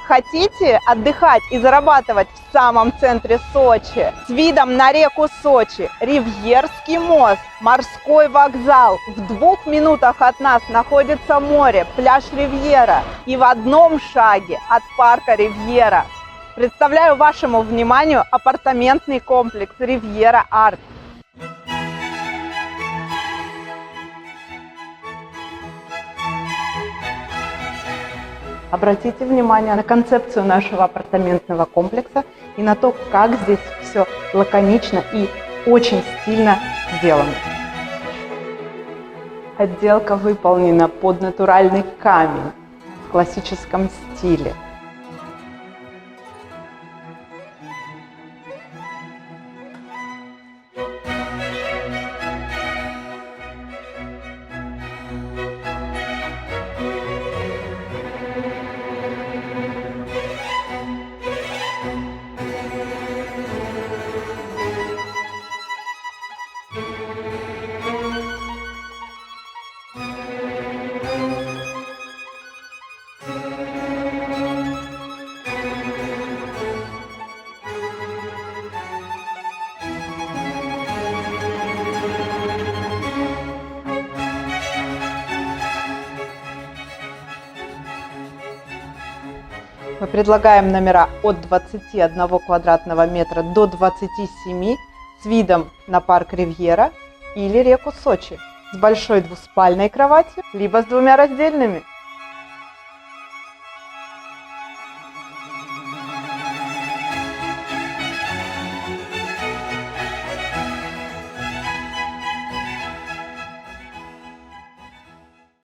Хотите отдыхать и зарабатывать в самом центре Сочи с видом на реку Сочи, Ривьерский мост, морской вокзал, в 2 минутах от нас находится море, пляж Ривьера и в 1 шаге от парка Ривьера. Представляю вашему вниманию апартаментный комплекс Ривьера Арт. Обратите внимание на концепцию нашего апартаментного комплекса и на то, как здесь все лаконично и очень стильно сделано. Отделка выполнена под натуральный камень в классическом стиле. Мы предлагаем номера от 21 квадратного метра до 27 с видом на парк Ривьера или реку Сочи, с большой двуспальной кроватью, либо с 2 раздельными.